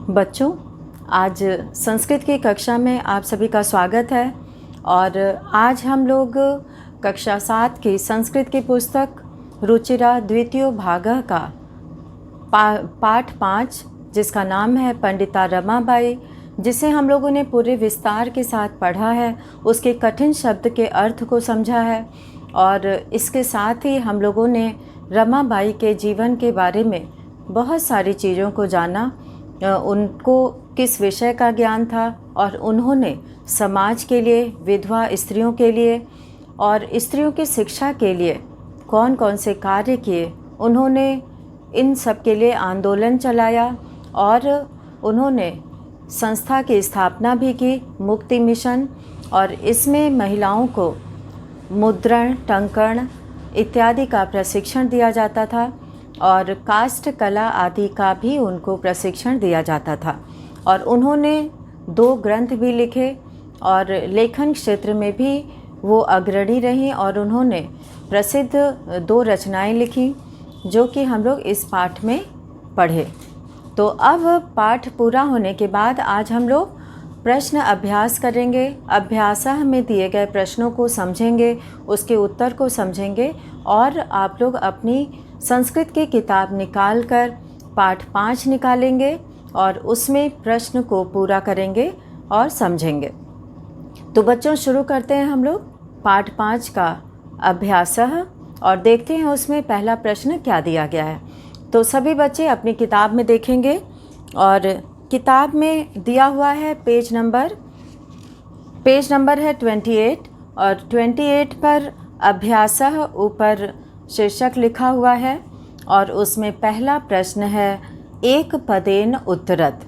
बच्चों, आज संस्कृत की कक्षा में आप सभी का स्वागत है। और आज हम लोग कक्षा 7 की संस्कृत की पुस्तक रुचिरा द्वितीय भाग का पाठ 5, जिसका नाम है पंडिता रमाबाई, जिसे हम लोगों ने पूरे विस्तार के साथ पढ़ा है, उसके कठिन शब्द के अर्थ को समझा है। और इसके साथ ही हम लोगों ने रमाबाई के जीवन के बारे में बहुत सारी चीज़ों को जाना। उनको किस विषय का ज्ञान था और उन्होंने समाज के लिए, विधवा स्त्रियों के लिए और स्त्रियों की शिक्षा के लिए कौन कौन से कार्य किए, उन्होंने इन सब के लिए आंदोलन चलाया और उन्होंने संस्था की स्थापना भी की, मुक्ति मिशन। और इसमें महिलाओं को मुद्रण, टंकण इत्यादि का प्रशिक्षण दिया जाता था और काष्ठ कला आदि का भी उनको प्रशिक्षण दिया जाता था। और उन्होंने 2 ग्रंथ भी लिखे और लेखन क्षेत्र में भी वो अग्रणी रहीं और उन्होंने प्रसिद्ध 2 रचनाएं लिखी, जो कि हम लोग इस पाठ में पढ़े। तो अब पाठ पूरा होने के बाद आज हम लोग प्रश्न अभ्यास करेंगे। अभ्यासः में दिए गए प्रश्नों को समझेंगे, उसके उत्तर को समझेंगे और आप लोग अपनी संस्कृत की किताब निकाल कर पाठ 5 निकालेंगे और उसमें प्रश्न को पूरा करेंगे और समझेंगे। तो बच्चों, शुरू करते हैं हम लोग पाठ 5 का अभ्यासः और देखते हैं उसमें पहला प्रश्न क्या दिया गया है। तो सभी बच्चे अपनी किताब में देखेंगे और किताब में दिया हुआ है पेज नंबर है 28 और 28 पर अभ्यासः ऊपर शीर्षक लिखा हुआ है और उसमें पहला प्रश्न है एक पदेन उत्तरत।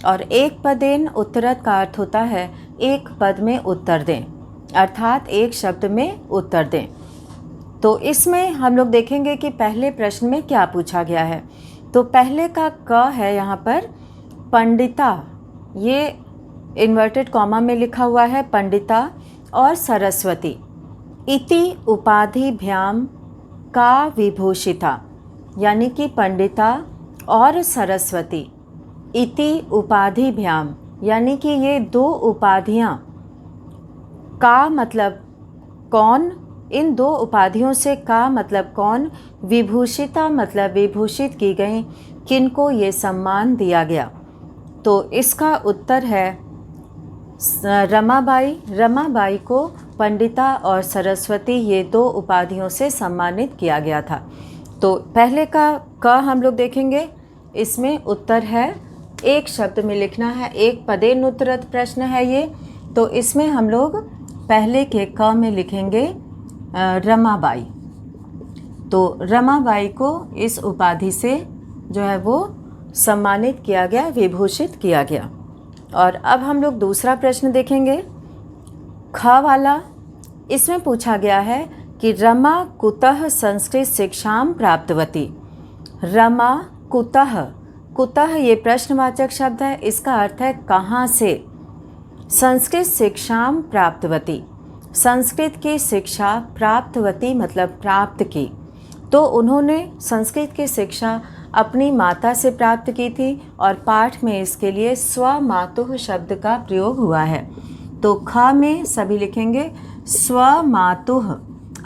और एक पदेन उत्तरत का अर्थ होता है एक पद में उत्तर दें, अर्थात एक शब्द में उत्तर दें। तो इसमें हम लोग देखेंगे कि पहले प्रश्न में क्या पूछा गया है। तो पहले का क है यहाँ पर पंडिता, ये इन्वर्टेड कॉमा में लिखा हुआ है, पंडिता और सरस्वती इति उपाधिभ्याम का विभूषिता, यानी कि पंडिता और सरस्वती इति उपाधिभ्याम, यानी कि ये 2 उपाधियाँ, का मतलब कौन, इन 2 उपाधियों से का मतलब कौन, विभूषिता मतलब विभूषित की गई, किनको ये सम्मान दिया गया। तो इसका उत्तर है रमाबाई। रमाबाई को पंडिता और सरस्वती ये 2 उपाधियों से सम्मानित किया गया था। तो पहले का क हम लोग देखेंगे, इसमें उत्तर है एक शब्द में लिखना है, एक पदेन उत्तरत प्रश्न है ये। तो इसमें हम लोग पहले के क में लिखेंगे रमाबाई। तो रमाबाई को इस उपाधि से जो है वो सम्मानित किया गया, विभूषित किया गया। और अब हम लोग दूसरा प्रश्न देखेंगे, ख वाला। इसमें पूछा गया है कि रमा कुतः संस्कृत शिक्षाम प्राप्तवती। रमा कुतः, कुतः ये प्रश्नवाचक शब्द है, इसका अर्थ है कहाँ से। संस्कृत शिक्षाम प्राप्तवती, संस्कृत की शिक्षा प्राप्तवती मतलब प्राप्त की। तो उन्होंने संस्कृत की शिक्षा अपनी माता से प्राप्त की थी और पाठ में इसके लिए स्वमातुः शब्द का प्रयोग हुआ है। तो ख में सभी लिखेंगे स्वमातुः,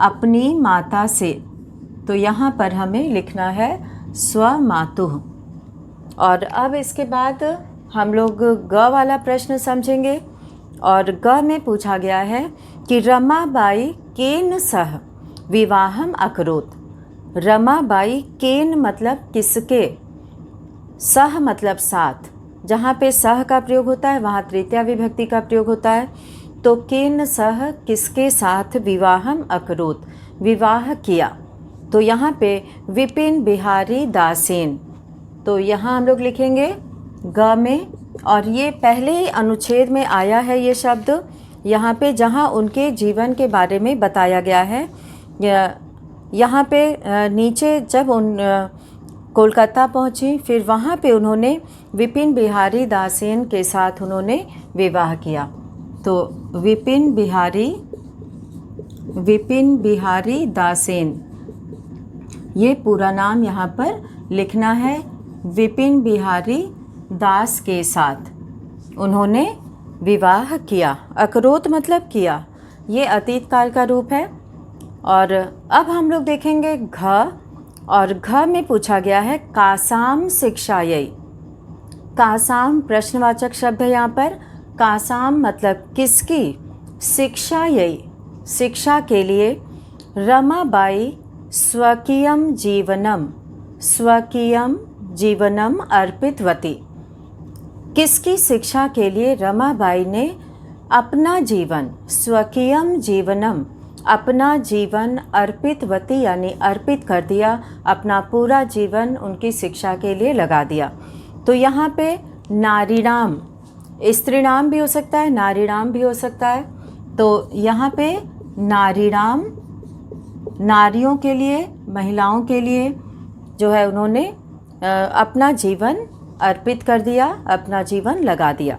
अपनी माता से। तो यहाँ पर हमें लिखना है स्वमातुः। और अब इसके बाद हम लोग ग वाला प्रश्न समझेंगे और ग में पूछा गया है कि रमाबाई केन सह विवाहम अकरोत। रमाबाई केन मतलब किसके, सह मतलब साथ, जहाँ पे सह का प्रयोग होता है वहाँ तृतीया विभक्ति का प्रयोग होता है। तो केन सह किसके साथ विवाहम अकरोत, विवाह किया। तो यहाँ पे विपिन बिहारी दासेन। तो यहाँ हम लोग लिखेंगे ग में, और ये पहले ही अनुच्छेद में आया है ये शब्द यहाँ पे, जहाँ उनके जीवन के बारे में बताया गया है। यहाँ पे नीचे जब उन कोलकाता पहुँची, फिर वहाँ पे उन्होंने विपिन बिहारी दासेन के साथ उन्होंने विवाह किया। तो विपिन बिहारी दासेन, ये पूरा नाम यहाँ पर लिखना है, विपिन बिहारी दास के साथ उन्होंने विवाह किया। अकरोत मतलब किया, ये अतीत काल का रूप है। और अब हम लोग देखेंगे घ, और घ में पूछा गया है कासाम शिक्षायै। कासाम प्रश्नवाचक शब्द है यहाँ पर। कासाम मतलब किसकी, शिक्षायै शिक्षा के लिए, रमाबाई स्वकीयम जीवनम अर्पितवती। किसकी शिक्षा के लिए रमाबाई ने अपना जीवन, स्वकीयम जीवनम अपना जीवन, अर्पितवती यानी अर्पित कर दिया, अपना पूरा जीवन उनकी शिक्षा के लिए लगा दिया। तो यहाँ पे नारीणाम, स्त्री नाम भी हो सकता है, नारीणाम भी हो सकता है। तो यहाँ पे नारीणाम नारियों के लिए, महिलाओं के लिए जो है उन्होंने अपना जीवन अर्पित कर दिया, अपना जीवन लगा दिया।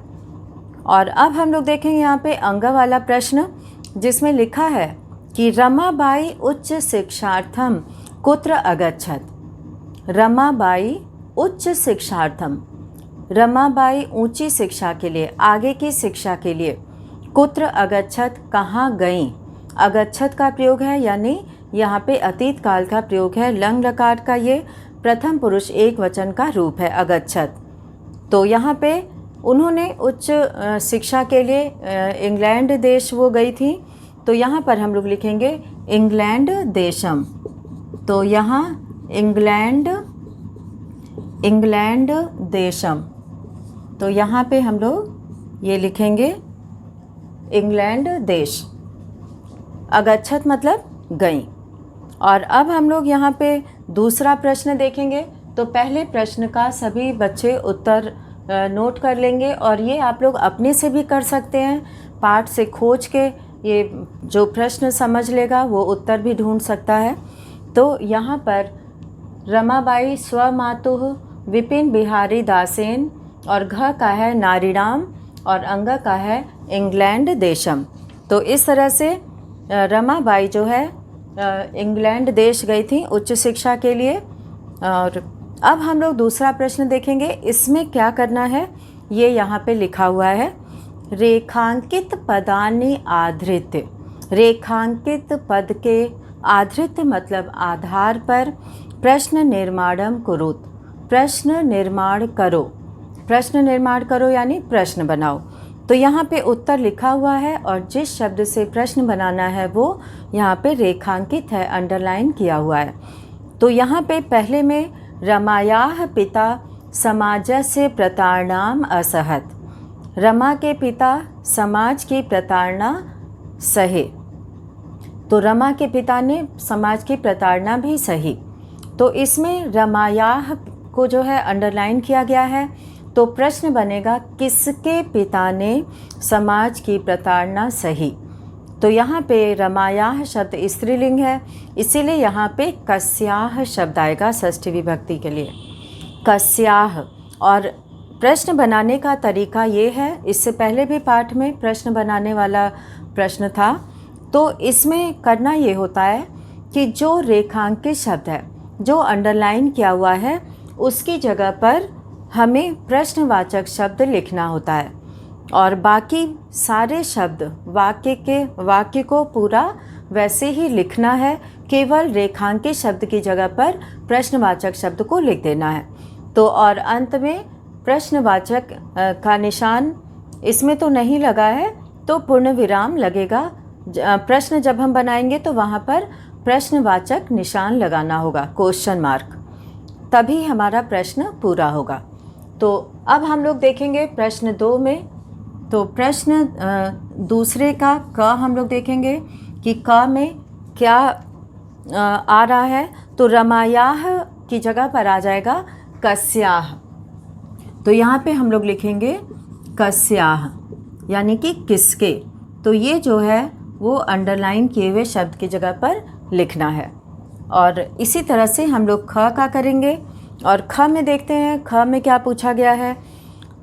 और अब हम लोग देखेंगे यहाँ पे अंग वाला प्रश्न, जिसमें लिखा है कि रमाबाई उच्च शिक्षार्थम कुत्र अगच्छत। रमाबाई उच्च शिक्षार्थम, रमाबाई ऊंची शिक्षा के लिए, आगे की शिक्षा के लिए, कुत्र अगच्छत कहाँ गईं। अगच्छत का प्रयोग है, यानी यहाँ पे अतीत काल का प्रयोग है। लंग लकार का ये प्रथम पुरुष एक वचन का रूप है, अगच्छत। तो यहाँ पे उन्होंने उच्च शिक्षा के लिए इंग्लैंड देश वो गई थी। तो यहाँ पर हम लोग लिखेंगे इंग्लैंड देशम। तो यहाँ इंग्लैंड देशम, तो यहाँ पे हम लोग ये लिखेंगे इंग्लैंड देश। अगच्छत मतलब गई। और अब हम लोग यहाँ पे दूसरा प्रश्न देखेंगे। तो पहले प्रश्न का सभी बच्चे उत्तर नोट कर लेंगे, और ये आप लोग अपने से भी कर सकते हैं। पाठ से खोज के ये जो प्रश्न समझ लेगा वो उत्तर भी ढूंढ सकता है। तो यहाँ पर रमाबाई स्वमातुः विपिन बिहारी दासेन, और घ का है नारीणाम, और अंग का है इंग्लैंड देशम। तो इस तरह से रमाबाई जो है इंग्लैंड देश गई थी उच्च शिक्षा के लिए। और अब हम लोग दूसरा प्रश्न देखेंगे। इसमें क्या करना है ये यहाँ पे लिखा हुआ है, रेखांकित पदानि आधृत्य। रेखांकित पद के आधृत्य मतलब आधार पर प्रश्न निर्माणम कुरुत, प्रश्न निर्माण करो। प्रश्न निर्माण करो यानी प्रश्न बनाओ। तो यहाँ पे उत्तर लिखा हुआ है, और जिस शब्द से प्रश्न बनाना है वो यहाँ पे रेखांकित है, अंडरलाइन किया हुआ है। तो यहाँ पे पहले में रमायाः पिता समाजस्य प्रताड़नाम असहत। रमा के पिता समाज की प्रताड़ना सहे। तो रमा के पिता ने समाज की प्रताड़ना भी सही। तो इसमें रमायाः को जो है अंडरलाइन किया गया है। तो प्रश्न बनेगा किसके पिता ने समाज की प्रताड़ना सही। तो यहाँ पे रमायाः शब्द स्त्रीलिंग है, इसीलिए यहाँ पे कस्याः शब्द आएगा षष्ठी विभक्ति के लिए, कस्याः। और प्रश्न बनाने का तरीका ये है, इससे पहले भी पाठ में प्रश्न बनाने वाला प्रश्न था। तो इसमें करना ये होता है कि जो रेखांकित शब्द है, जो अंडरलाइन किया हुआ है, उसकी जगह पर हमें प्रश्नवाचक शब्द लिखना होता है, और बाकी सारे शब्द वाक्य को पूरा वैसे ही लिखना है। केवल रेखांकित शब्द की जगह पर प्रश्नवाचक शब्द को लिख देना है। तो और अंत में प्रश्नवाचक का निशान इसमें तो नहीं लगा है, तो पूर्ण विराम लगेगा। प्रश्न जब हम बनाएंगे तो वहाँ पर प्रश्नवाचक निशान लगाना होगा, क्वेश्चन मार्क, तभी हमारा प्रश्न पूरा होगा। तो अब हम लोग देखेंगे प्रश्न 2 में। तो प्रश्न दूसरे का क हम लोग देखेंगे कि क में क्या आ रहा है। तो रमायाः की जगह पर आ जाएगा कस्याः। तो यहाँ पे हम लोग लिखेंगे कस्याः यानी कि किसके। तो ये जो है वो अंडरलाइन किए हुए शब्द की जगह पर लिखना है। और इसी तरह से हम लोग ख का करेंगे। और ख में देखते हैं, ख में क्या पूछा गया है।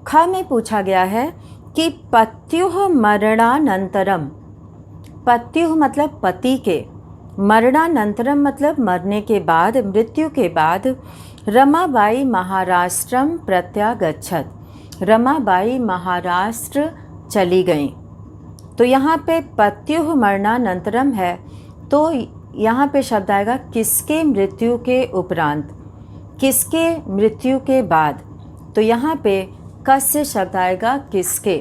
ख में पूछा गया है कि पत्युः मरणानंतरम, पत्युः मतलब पति के, मरणानंतरम मतलब मरने के बाद, मृत्यु के बाद, रमाबाई महाराष्ट्रम प्रत्यागच्छत। रमाबाई महाराष्ट्र चली गईं। तो यहाँ पे पत्युः मरणानंतरम है, तो यहाँ पे शब्द आएगा किसके मृत्यु के उपरांत, किसके मृत्यु के बाद। तो यहाँ पे कस्य शब्द आएगा किसके।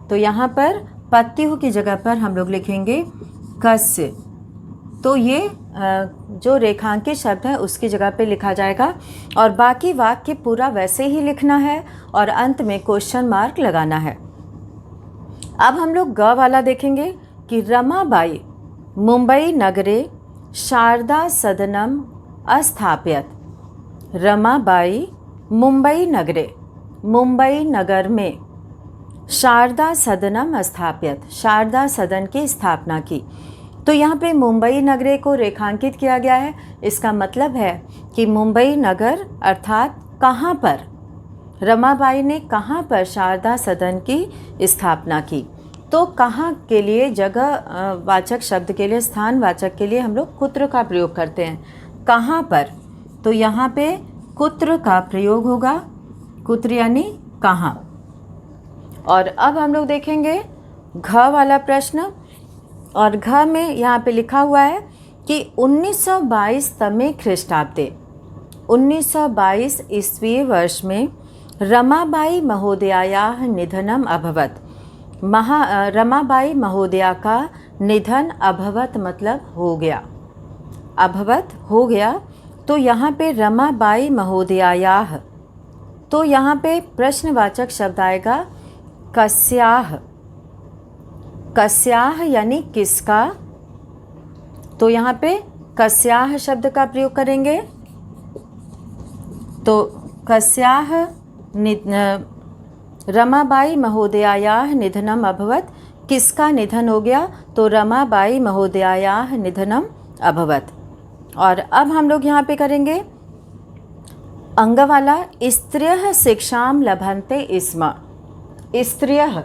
तो यहाँ पर पत्युः की जगह पर हम लोग लिखेंगे कस्य। तो ये जो रेखांकित शब्द है उसकी जगह पे लिखा जाएगा और बाकी वाक्य पूरा वैसे ही लिखना है और अंत में क्वेश्चन मार्क लगाना है। अब हम लोग ग वाला देखेंगे कि रमाबाई मुंबई नगरे शारदा सदनम अस्थाप्यत। रमाबाई मुंबई नगरे, मुंबई नगर में शारदा सदनम स्थापित, शारदा सदन की स्थापना की। तो यहाँ पे मुंबई नगरे को रेखांकित किया गया है। इसका मतलब है कि मुंबई नगर अर्थात कहाँ पर, रमाबाई ने कहाँ पर शारदा सदन की स्थापना की। तो कहाँ के लिए जगह वाचक शब्द के लिए, स्थान वाचक के लिए हम लोग कुत्र का प्रयोग करते हैं। कहाँ पर, तो यहाँ पे कुत्र का प्रयोग होगा, कुत्र यानी कहाँ। और अब हम लोग देखेंगे घ वाला प्रश्न। और घ में यहाँ पे लिखा हुआ है कि 1922 तमे ख्रीष्टाब्दे, 1922 ईस्वी वर्ष में रमाबाई महोदयायाः निधनम अभवत। रमाबाई महोदया का निधन अभवत मतलब हो गया, अभवत हो गया। तो यहाँ पे रमाबाई महोदयायाः, तो यहाँ पे प्रश्नवाचक शब्द आएगा कस्याः, कस्याः यानी किसका। तो यहाँ पे कस्याः शब्द का प्रयोग करेंगे। तो कस्याः रमाबाई महोदयायाः निधनम अभवत, किसका निधन हो गया, तो रमाबाई महोदयायाः निधनम अभवत। और अब हम लोग यहाँ पे करेंगे अंग वाला। स्त्रियः शिक्षाम लभन्ते स्म। स्त्रियः,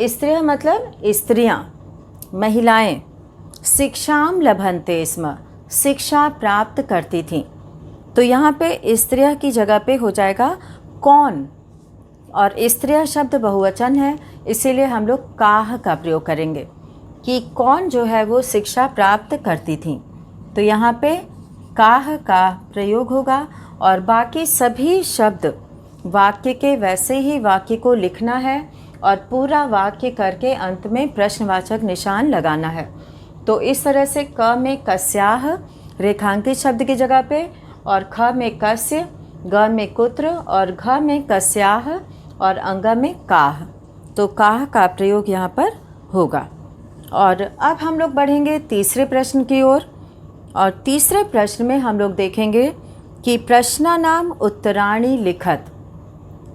स्त्रियः मतलब स्त्रियाँ, महिलाएं। शिक्षाम लभन्ते स्म, शिक्षा प्राप्त करती थीं। तो यहाँ पे स्त्रियः की जगह पे हो जाएगा कौन, और स्त्रियः शब्द बहुवचन है, इसीलिए हम लोग काह का प्रयोग करेंगे कि कौन जो है वो शिक्षा प्राप्त करती थी। तो यहाँ पे काह का प्रयोग होगा और बाकी सभी शब्द वाक्य के वैसे ही वाक्य को लिखना है और पूरा वाक्य करके अंत में प्रश्नवाचक निशान लगाना है। तो इस तरह से क में कस्याः रेखांकित शब्द की जगह पे, और ख में कस्य, ग में कुत्र और घ में कस्याः और अंग में काह। तो काह का प्रयोग यहाँ पर होगा। और अब हम लोग बढ़ेंगे तीसरे प्रश्न की ओर। और तीसरे प्रश्न में हम लोग देखेंगे कि प्रश्नानाम उत्तराणि लिखत।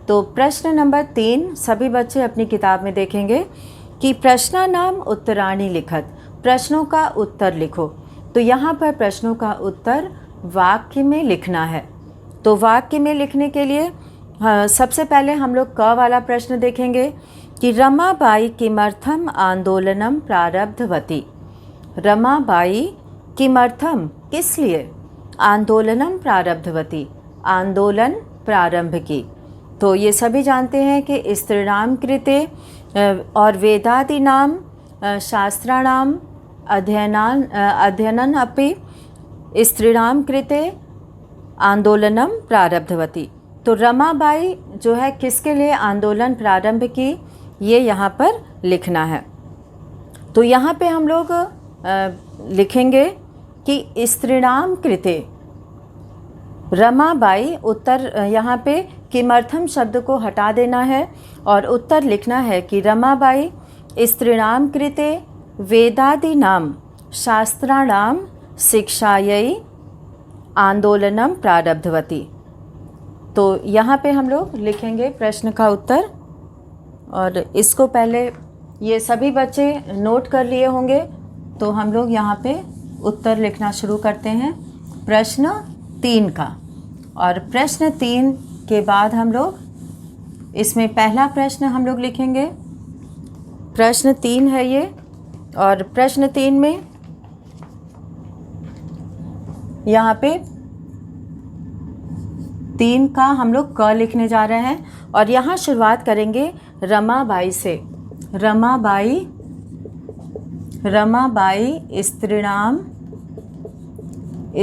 तो प्रश्न नंबर 3 सभी बच्चे अपनी किताब में देखेंगे कि प्रश्नानाम उत्तराणि लिखत, प्रश्नों का उत्तर लिखो। तो यहाँ पर प्रश्नों का उत्तर वाक्य में लिखना है। तो वाक्य में लिखने के लिए सबसे पहले हम लोग क वाला प्रश्न देखेंगे कि रमाबाई किमर्थम आंदोलनम प्रारब्धवती। रमाबाई किमर्थम किस लिए, आंदोलनम प्रारब्धवती आंदोलन प्रारंभ की। तो ये सभी जानते हैं कि स्त्रीणाम कृते और वेदादीनाम शास्त्राणाम अध्ययनन अपि स्त्रीणाम कृते आंदोलनम प्रारब्धवती। तो रमाबाई जो है किसके लिए आंदोलन प्रारंभ की, ये यहाँ पर लिखना है। तो यहाँ पे हम लोग लिखेंगे कि स्त्रीणाम कृते रमाबाई, उत्तर यहाँ पे किमर्थम शब्द को हटा देना है और उत्तर लिखना है कि रमाबाई स्त्रीणाम कृते वेदादीनाम शास्त्राणाम शिक्षायै आंदोलनम प्रारब्धवती। तो यहाँ पे हम लोग लिखेंगे प्रश्न का उत्तर। और इसको पहले ये सभी बच्चे नोट कर लिए होंगे, तो हम लोग यहाँ पे उत्तर लिखना शुरू करते हैं प्रश्न 3 का। और प्रश्न 3 के बाद हम लोग इसमें पहला प्रश्न हम लोग लिखेंगे। प्रश्न 3 है ये, और प्रश्न 3 में यहाँ पे 3 का हम लोग क लिखने जा रहे हैं और यहाँ शुरुआत करेंगे रमाबाई से। रमाबाई, रमाबाई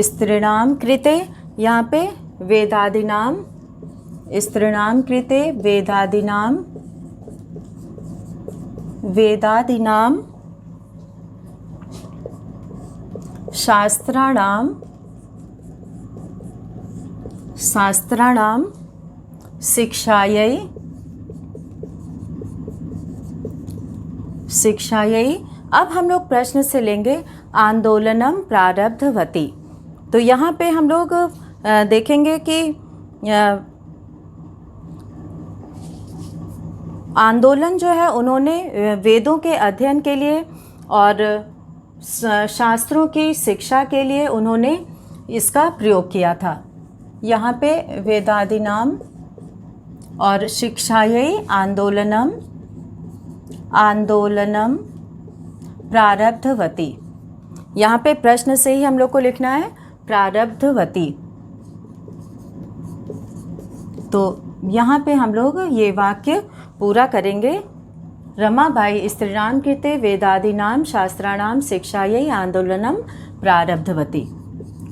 स्त्रीणाम कृते, यहाँ पे वेदादीनाम, स्त्रीणाम कृते वेदादीनाम शास्त्राणाम शिक्षायै अब हम लोग प्रश्न से लेंगे आंदोलनम प्रारब्धवती। तो यहाँ पे हम लोग देखेंगे कि आंदोलन जो है उन्होंने वेदों के अध्ययन के लिए और शास्त्रों की शिक्षा के लिए उन्होंने इसका प्रयोग किया था। यहाँ पे वेदादीनाम और शिक्षायै आंदोलनम प्रारब्धवती। यहाँ पे प्रश्न से ही हम लोग को लिखना है प्रारब्धवती। तो यहाँ पे हम लोग ये वाक्य पूरा करेंगे। रमाबाई स्त्रीणाम कृते वेदादीनाम शास्त्राणाम शिक्षायै आंदोलनम प्रारब्धवती।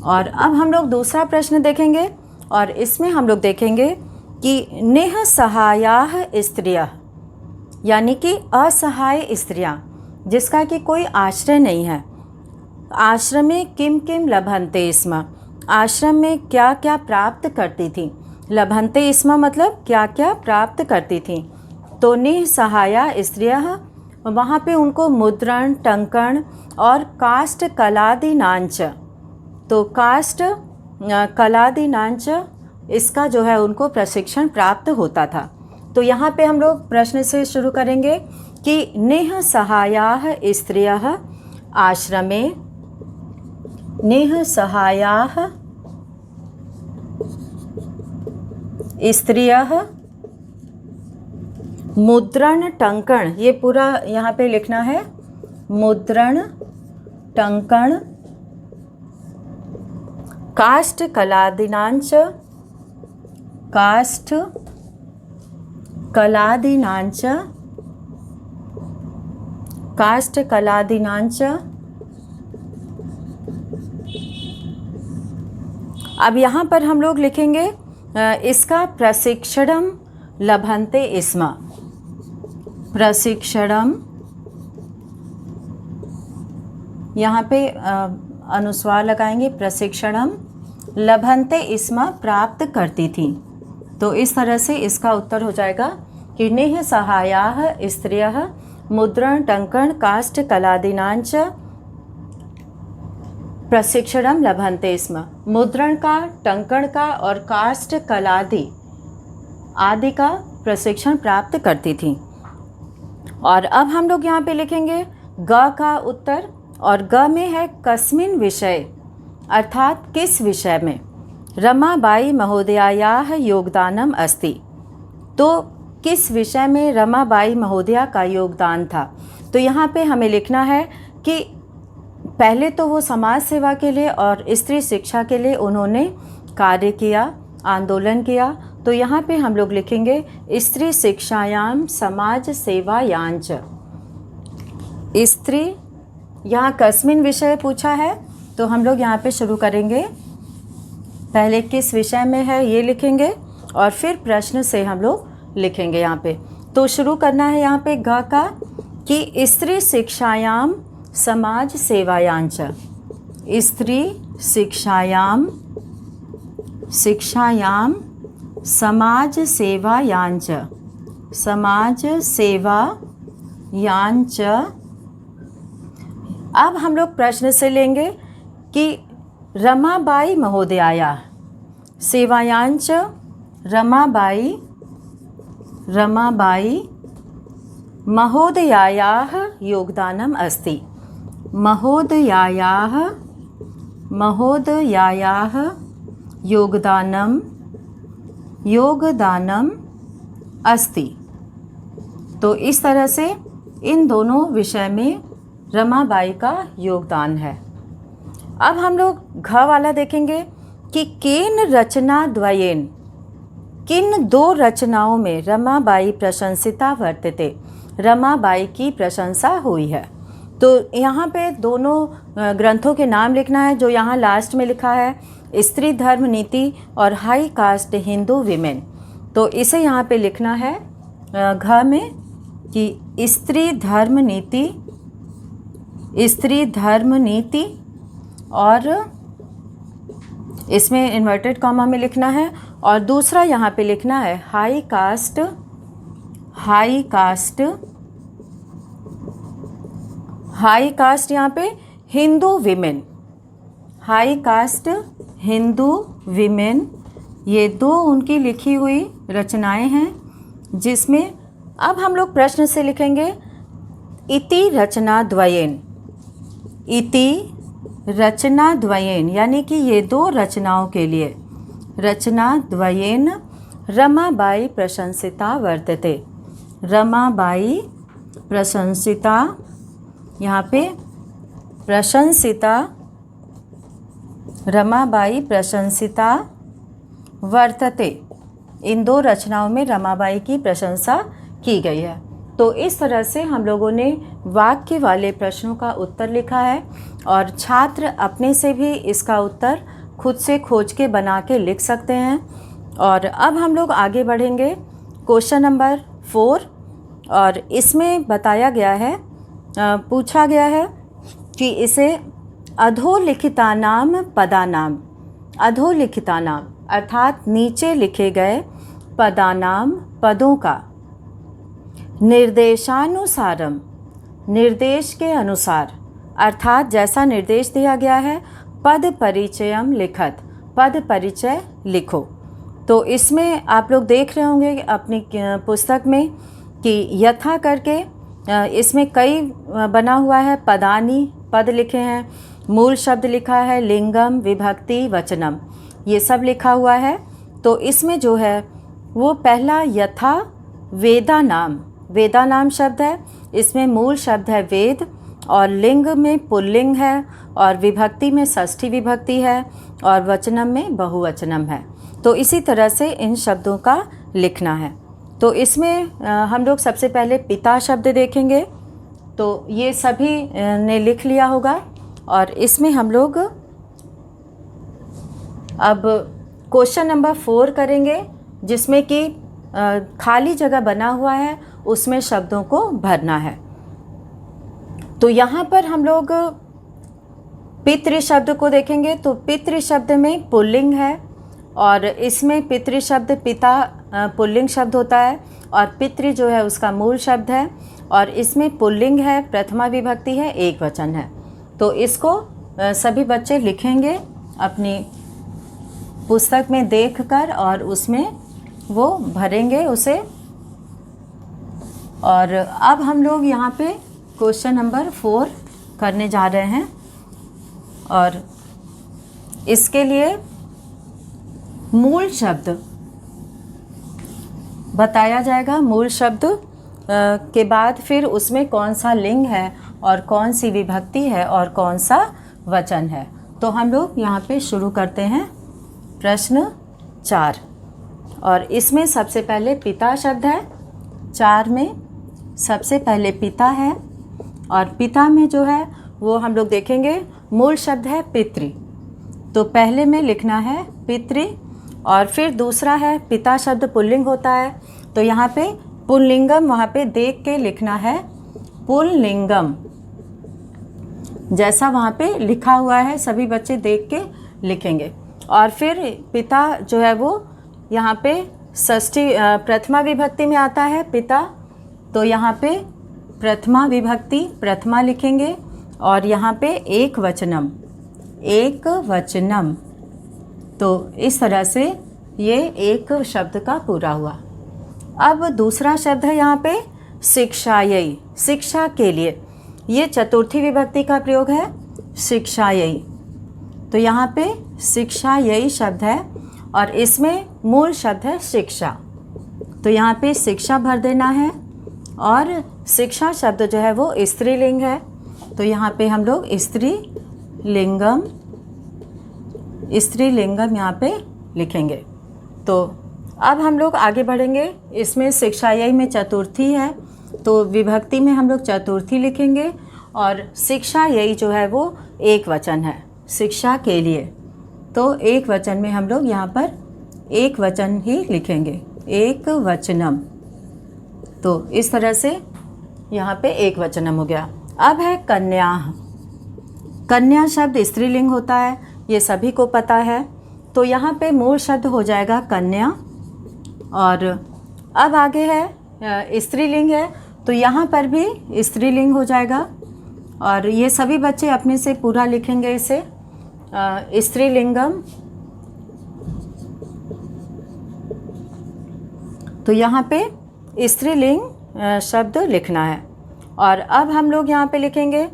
और अब हम लोग दूसरा प्रश्न देखेंगे और इसमें हम लोग देखेंगे कि निःसहायाः स्त्रियः, यानी कि असहाय स्त्रियाँ जिसका कि कोई आश्रय नहीं है। आश्रमे किम किम लभन्ते स्म, आश्रम में क्या क्या प्राप्त करती थी। लभन्ते स्म मतलब क्या क्या प्राप्त करती थी। तो निःसहाया स्त्रियः, वहाँ पे उनको मुद्रण, टंकण और काष्ठ कलादीनांच, तो काष्ठ कलादीनांच इसका जो है उनको प्रशिक्षण प्राप्त होता था। तो यहाँ पे हम लोग प्रश्न से शुरू करेंगे कि निःसहायाः स्त्रियः आश्रमे, निःसहायाः स्त्रियः मुद्रण टंकण, ये पूरा यहाँ पे लिखना है, मुद्रण टंकण काष्ठ कलादीनांच, काष्ठ कलादीनांच, काष्ठ कलादीनांच। अब यहाँ पर हम लोग लिखेंगे इसका प्रशिक्षणम लभन्ते स्म, प्रशिक्षणम, यहाँ पे अनुस्वार लगाएंगे, प्रशिक्षणम लभन्ते स्म प्राप्त करती थी। तो इस तरह से इसका उत्तर हो जाएगा कि निःसहायाः स्त्रियः मुद्रण टंकण काष्ठ कलादीनांच प्रशिक्षणम लभन्ते स्म। मुद्रण का, टंकण का और काष्ठ कलादि आदि का प्रशिक्षण प्राप्त करती थी। और अब हम लोग यहाँ पे लिखेंगे ग का उत्तर, और ग में है कस्मिन् विषय, अर्थात किस विषय में रमाबाई महोदयायाः योगदानम अस्ति। तो किस विषय में रमाबाई महोदया का योगदान था। तो यहाँ पे हमें लिखना है कि पहले तो वो समाज सेवा के लिए और स्त्री शिक्षा के लिए उन्होंने कार्य किया, आंदोलन किया। तो यहाँ पे हम लोग लिखेंगे स्त्री शिक्षायाम समाज सेवायांच। स्त्री, यहाँ कस्मिन विषय पूछा है तो हम लोग यहाँ पे शुरू करेंगे, पहले किस विषय में है ये लिखेंगे और फिर प्रश्न से हम लोग लिखेंगे यहाँ पे। तो शुरू करना है यहाँ पे ग का कि स्त्री शिक्षायाम समाज सेवायांच। स्त्री शिक्षायाम समाज सेवायांच, समाज सेवायांच। अब हम लोग प्रश्न से लेंगे कि रमाबाई महोदयाया सेवायांच, रमाबाई महोदयायाः योगदानम अस्ति। महोदयायाः योगदानम अस्ति। तो इस तरह से इन दोनों विषय में रमाबाई का योगदान है। अब हम लोग घ वाला देखेंगे कि केन रचना द्वयेन, किन दो रचनाओं में रमाबाई प्रशंसिता वर्तते, रमाबाई की प्रशंसा हुई है। तो यहाँ पे दोनों ग्रंथों के नाम लिखना है, जो यहाँ लास्ट में लिखा है स्त्री धर्म नीति और हाई कास्ट हिंदू वीमेन। तो इसे यहाँ पे लिखना है घ में कि स्त्री धर्म नीति, और इसमें इन्वर्टेड कॉमा में लिखना है। और दूसरा यहाँ पे लिखना है हाई कास्ट यहाँ पे Hindu women, high cast Hindu women. ये दो उनकी लिखी हुई रचनाएं हैं, जिसमें अब हम लोग प्रश्न से लिखेंगे इति रचना द्वयेन, यानी कि ये दो रचनाओं के लिए रचना द्वयेन रमाबाई प्रशंसिता वर्तते, रमाबाई प्रशंसिता, यहाँ पे प्रशंसिता, रमाबाई प्रशंसिता वर्तते। इन दो रचनाओं में रमाबाई की प्रशंसा की गई है। तो इस तरह से हम लोगों ने वाक्य वाले प्रश्नों का उत्तर लिखा है, और छात्र अपने से भी इसका उत्तर खुद से खोज के बना के लिख सकते हैं। और अब हम लोग आगे बढ़ेंगे क्वेश्चन नंबर 4, और इसमें बताया गया है, पूछा गया है कि इसे अधोलिखितानाम पदानाम, अधोलिखितानाम अर्थात नीचे लिखे गए पदानाम पदों का निर्देशानुसारम, निर्देश के अनुसार, अर्थात जैसा निर्देश दिया गया है, पद परिचयम लिखत, पद परिचय लिखो। तो इसमें आप लोग देख रहे होंगे अपनी पुस्तक में कि यथा करके इसमें कई बना हुआ है, पदानी पद लिखे हैं, मूल शब्द लिखा है, लिंगम विभक्ति वचनम, ये सब लिखा हुआ है। तो इसमें जो है वो पहला यथा वेदानाम, वेदानाम शब्द है, इसमें मूल शब्द है वेद, और लिंग में पुल्लिंग है, और विभक्ति में षष्ठी विभक्ति है, और वचनम में बहुवचनम है। तो इसी तरह से इन शब्दों का लिखना है। तो इसमें हम लोग सबसे पहले पिता शब्द देखेंगे। तो ये सभी ने लिख लिया होगा, और इसमें हम लोग अब क्वेश्चन नंबर 4 करेंगे, जिसमें कि खाली जगह बना हुआ है, उसमें शब्दों को भरना है। तो यहाँ पर हम लोग पितृ शब्द को देखेंगे। तो पितृ शब्द में पुल्लिंग है, और इसमें पितृ शब्द पिता पुल्लिंग शब्द होता है, और पितृ जो है उसका मूल शब्द है, और इसमें पुल्लिंग है, प्रथमा विभक्ति है, एक वचन है। तो इसको सभी बच्चे लिखेंगे अपनी पुस्तक में देखकर, और उसमें वो भरेंगे उसे। और अब हम लोग यहाँ पे क्वेश्चन नंबर 4 करने जा रहे हैं, और इसके लिए मूल शब्द बताया जाएगा। मूल शब्द के बाद फिर उसमें कौन सा लिंग है, और कौन सी विभक्ति है, और कौन सा वचन है। तो हम लोग यहाँ पे शुरू करते हैं प्रश्न 4, और इसमें सबसे पहले पिता शब्द है। 4 में सबसे पहले पिता है, और पिता में जो है वो हम लोग देखेंगे मूल शब्द है पितृ। तो पहले में लिखना है पितृ, और फिर दूसरा है पिता शब्द पुल्लिंग होता है, तो यहाँ पे पुल्लिंगम वहाँ पे देख के लिखना है पुल्लिंगम, जैसा वहाँ पे लिखा हुआ है सभी बच्चे देख के लिखेंगे। और फिर पिता जो है वो यहाँ पे षष्ठी प्रथमा विभक्ति में आता है पिता, तो यहाँ पे प्रथमा विभक्ति प्रथमा लिखेंगे, और यहाँ पे एक वचनम, एक वचनम। तो इस तरह से ये एक शब्द का पूरा हुआ। अब दूसरा शब्द है यहाँ पे शिक्षायै, शिक्षा के लिए। ये चतुर्थी विभक्ति का प्रयोग है, शिक्षायै। तो यहाँ पे शिक्षायै शब्द है, और इसमें मूल शब्द है शिक्षा। तो यहाँ पे शिक्षा भर देना है, और शिक्षा शब्द जो है वो स्त्रीलिंग है, तो यहाँ पे हम लोग स्त्रीलिंगम यहाँ पे लिखेंगे। तो अब हम लोग आगे बढ़ेंगे। इसमें शिक्षायै में चतुर्थी है, तो विभक्ति में हम लोग चतुर्थी लिखेंगे और शिक्षायै जो है वो एक वचन है, शिक्षा के लिए। तो एक वचन में हम लोग यहाँ पर एक वचन ही लिखेंगे, एक वचनम। तो इस तरह से यहाँ पे एक वचनम हो गया। अब है कन्या। कन्या शब्द स्त्रीलिंग होता है, ये सभी को पता है। तो यहाँ पे मूल शब्द हो जाएगा कन्या। और अब आगे है स्त्रीलिंग है, तो यहाँ पर भी स्त्रीलिंग हो जाएगा। और ये सभी बच्चे अपने से पूरा लिखेंगे इसे, स्त्रीलिंगम। तो यहाँ पे स्त्रीलिंग शब्द लिखना है। और अब हम लोग यहाँ पे लिखेंगे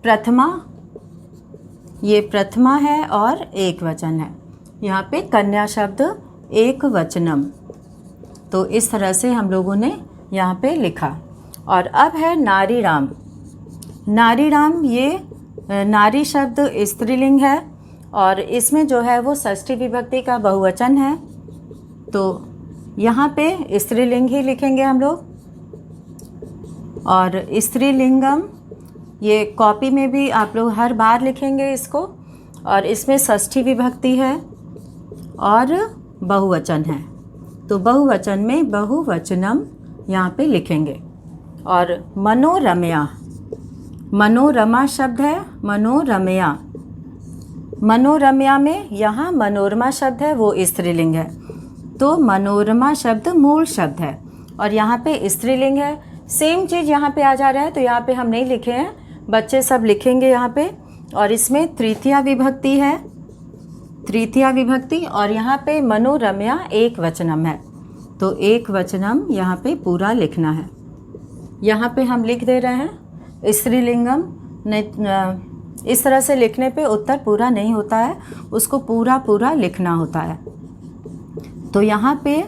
प्रथमा। ये प्रथमा है और एक वचन है। यहाँ पे कन्या शब्द एक वचनम। तो इस तरह से हम लोगों ने यहाँ पे लिखा। और अब है नारीराम। नारीराम, ये नारी शब्द स्त्रीलिंग है और इसमें जो है वो षष्ठी विभक्ति का बहुवचन है। तो यहाँ पे स्त्रीलिंग ही लिखेंगे हम लोग। और स्त्रीलिंगम, ये कॉपी में भी आप लोग हर बार लिखेंगे इसको। और इसमें षष्ठी विभक्ति है और बहुवचन है, तो बहुवचन में बहुवचनम यहाँ पे लिखेंगे। और मनोरमया, मनोरमा शब्द है, मनोरमया। मनोरमया में यहाँ मनोरमा शब्द है वो स्त्रीलिंग है, तो मनोरमा शब्द मूल शब्द है और यहाँ पे स्त्रीलिंग है। सेम चीज़ यहाँ पे आ जा रहा है, तो यहाँ पे हम नहीं लिखे हैं, बच्चे सब लिखेंगे यहाँ पे। और इसमें तृतीया विभक्ति है, तृतीया विभक्ति। और यहाँ पे मनोरमया एक वचनम है, तो एक वचनम यहाँ पे पूरा लिखना है। यहाँ पे हम लिख दे रहे हैं स्त्रीलिंगम। नहीं, इस तरह से लिखने पे उत्तर पूरा नहीं होता है, उसको पूरा पूरा लिखना होता है। तो यहाँ पे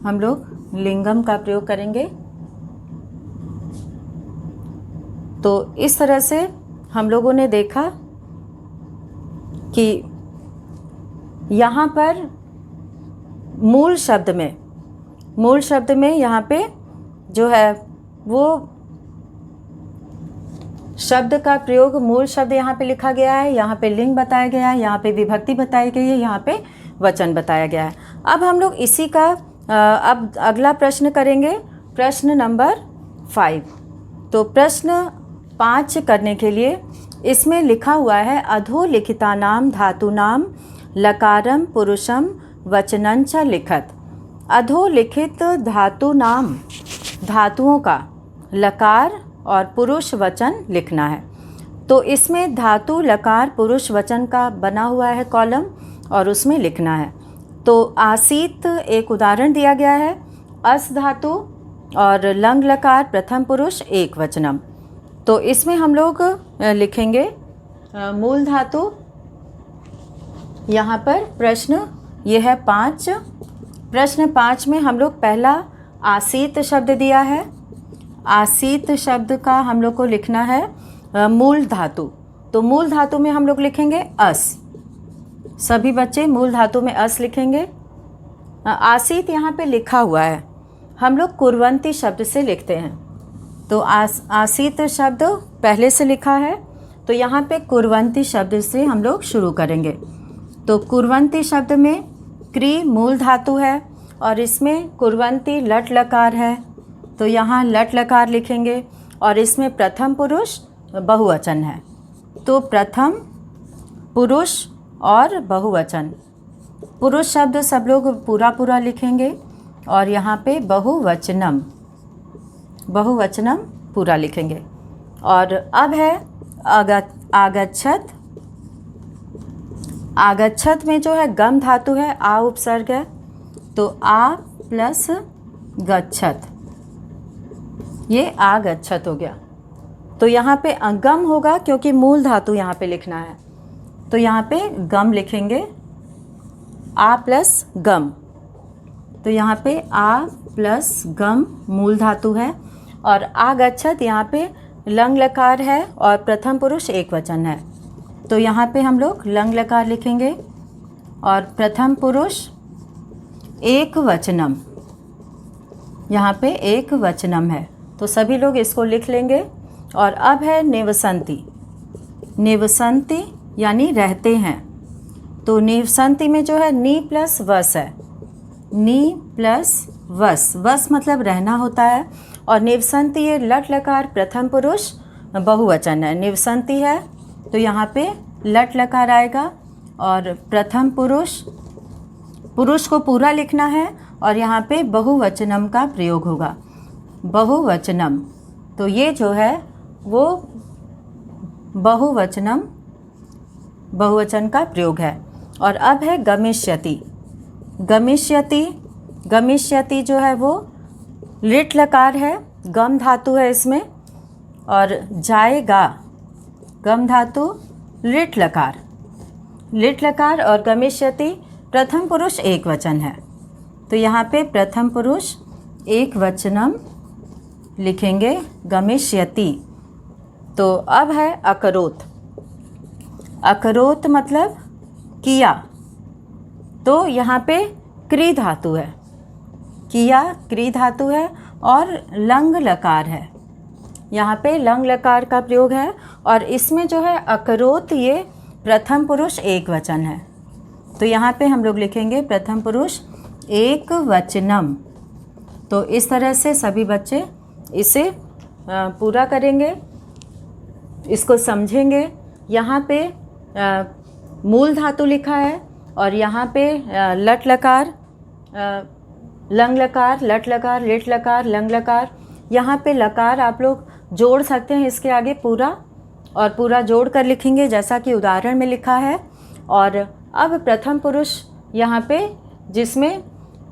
हम लोग लिंगम का प्रयोग करेंगे। तो इस तरह से हम लोगों ने देखा कि यहाँ पर मूल शब्द में यहाँ पे जो है वो शब्द का प्रयोग, मूल शब्द यहाँ पे लिखा गया है, यहाँ पे लिंग बताया गया है, यहाँ पे विभक्ति बताई गई है, यहाँ पे वचन बताया गया है। अब हम लोग इसी का अब अगला प्रश्न करेंगे, प्रश्न नंबर 5। तो प्रश्न 5 करने के लिए इसमें लिखा हुआ है अधोलिखितानाम धातूनाम लकारम पुरुषम वचनंच लिखत। अधोलिखित धातुनाम, धातुओं का लकार और पुरुष वचन लिखना है। तो इसमें धातु लकार पुरुष वचन का बना हुआ है कॉलम और उसमें लिखना है। तो आसीत एक उदाहरण दिया गया है, अस धातु और लंग लकार प्रथम पुरुष एक वचनम। तो इसमें हम लोग लिखेंगे मूल धातु। यहाँ पर प्रश्न ये है 5। प्रश्न 5 में हम लोग पहला आसीत शब्द दिया है। आसीत शब्द का हम लोग को लिखना है मूल धातु। तो मूल धातु में हम लोग लिखेंगे अस। सभी बच्चे मूल धातु में अस लिखेंगे। आसीत यहाँ पे लिखा हुआ है, हम लोग कुर्वंती शब्द से लिखते हैं। तो आसीत शब्द पहले से लिखा है, तो यहाँ पे कुर्वंती शब्द से हम लोग शुरू करेंगे। तो कुर्वंती शब्द में क्री मूल धातु है और इसमें कुर्वंती लट लकार है, तो यहाँ लट लकार लिखेंगे। और इसमें प्रथम पुरुष बहुवचन है, तो प्रथम पुरुष और बहुवचन। पुरुष शब्द सब लोग पूरा पूरा लिखेंगे और यहाँ पे बहुवचनम, बहुवचनम पूरा लिखेंगे। और अब है आगच्छत। आगच्छत में जो है गम धातु है, आ उपसर्ग है, तो आ प्लस गच्छत, ये आगच्छत हो गया। तो यहाँ पे गम होगा क्योंकि मूल धातु यहाँ पे लिखना है, तो यहाँ पे गम लिखेंगे, आ प्लस गम। तो यहाँ पे आ प्लस गम मूल धातु है। और आगच्छत यहाँ पे लंग लकार है और प्रथम पुरुष एक वचन है, तो यहाँ पे हम लोग लंग लकार लिखेंगे। और प्रथम पुरुष एक वचनम, यहाँ पे एक वचनम है, तो सभी लोग इसको लिख लेंगे। और अब है निवसंती। निवसंती यानी रहते हैं, तो निवसंती में जो है नी प्लस वस है, नी प्लस वस, वस मतलब रहना होता है। और निवसंती ये लट लकार प्रथम पुरुष बहुवचन है, निवसंती है तो यहाँ पे लट लकार आएगा और प्रथम पुरुष, पुरुष को पूरा लिखना है और यहाँ पे बहुवचनम का प्रयोग होगा, बहुवचनम। तो ये जो है वो बहुवचनम, बहुवचन का प्रयोग है। और अब है गमिष्यति। गमिष्यति, गमिष्यति जो है वो लिट लकार है, गम धातु है इसमें, और जाएगा, गम धातु, लिट लकार, लिट लकार और गमिष्यति प्रथम पुरुष एक वचन है, तो यहाँ पे प्रथम पुरुष एक वचनम लिखेंगे, गमिष्यति। तो अब है अकरोत। अकरोत मतलब किया, तो यहाँ पे क्री धातु है, किया क्री धातु है और लंग लकार है, यहाँ पे लंग लकार का प्रयोग है। और इसमें जो है अकरोत ये प्रथम पुरुष एक वचन है, तो यहाँ पे हम लोग लिखेंगे प्रथम पुरुष एक वचनम। तो इस तरह से सभी बच्चे इसे पूरा करेंगे, इसको समझेंगे। यहाँ पे मूल धातु लिखा है और यहाँ पे लट लकार, लंग लकार, लट लकार, लिट लकार, लंग लकार। यहाँ पे लकार आप लोग जोड़ सकते हैं इसके आगे पूरा, और पूरा जोड़ कर लिखेंगे जैसा कि उदाहरण में लिखा है। और अब प्रथम पुरुष यहाँ पे जिसमें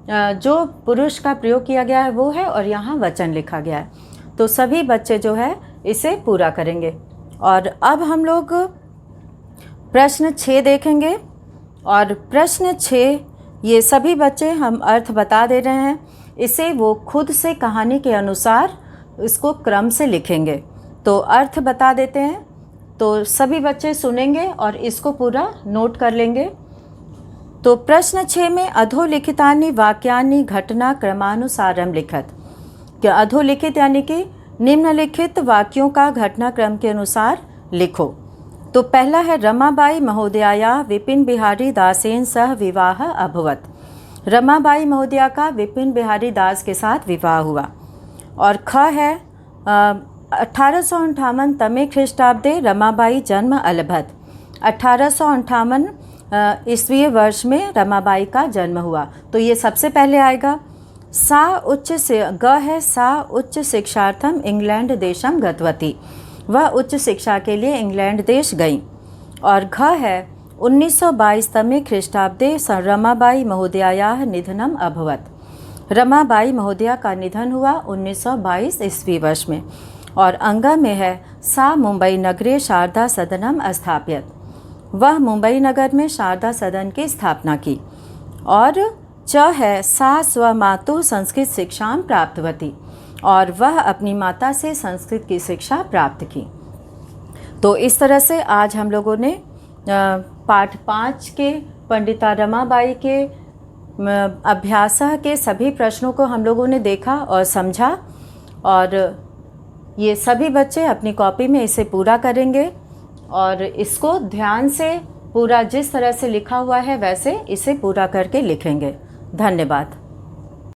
जो पुरुष का प्रयोग किया गया है वो है और यहाँ वचन लिखा गया है, तो सभी बच्चे जो है इसे पूरा करेंगे। और अब हम लोग प्रश्न 6 देखेंगे, और प्रश्न 6 ये सभी बच्चे हम अर्थ बता दे रहे हैं, इसे वो खुद से कहानी के अनुसार इसको क्रम से लिखेंगे। तो अर्थ बता देते हैं, तो सभी बच्चे सुनेंगे और इसको पूरा नोट कर लेंगे। तो प्रश्न 6 में अधोलिखितानि वाक्यानि घटना क्रमानुसारम लिखत, कि अधोलिखित यानी कि निम्नलिखित वाक्यों का घटनाक्रम के अनुसार लिखो। तो पहला है रमाबाई महोदया विपिन बिहारी दासेन सह विवाह अभवत। रमाबाई महोदया का विपिन बिहारी दास के साथ विवाह हुआ। और ख है 1858 तमे ख्रीष्टाब्दे रमाबाई जन्म अलभत। 1858 ईस्वी वर्ष में रमाबाई का जन्म हुआ, तो ये सबसे पहले आएगा। सा उच्च से ग है सा उच्च शिक्षार्थम इंग्लैंड देशम गतवती, वह उच्च शिक्षा के लिए इंग्लैंड देश गई। और घ है 1922 तमे ख्रीष्टाब्दे रमाबाई महोदयायाः निधनम अभवत। रमाबाई महोदया का निधन हुआ 1922 ईस्वी वर्ष में। और अंग में है सा मुंबई नगरे शारदा सदनम स्थापित, वह मुंबई नगर में शारदा सदन की स्थापना की। और च है सा स्वमातु संस्कृत शिक्षां प्राप्तवती, और वह अपनी माता से संस्कृत की शिक्षा प्राप्त की। तो इस तरह से आज हम लोगों ने पाठ 5 के पंडिता रमाबाई के अभ्यास के सभी प्रश्नों को हम लोगों ने देखा और समझा, और ये सभी बच्चे अपनी कॉपी में इसे पूरा करेंगे और इसको ध्यान से पूरा जिस तरह से लिखा हुआ है वैसे इसे पूरा करके लिखेंगे। धन्यवाद।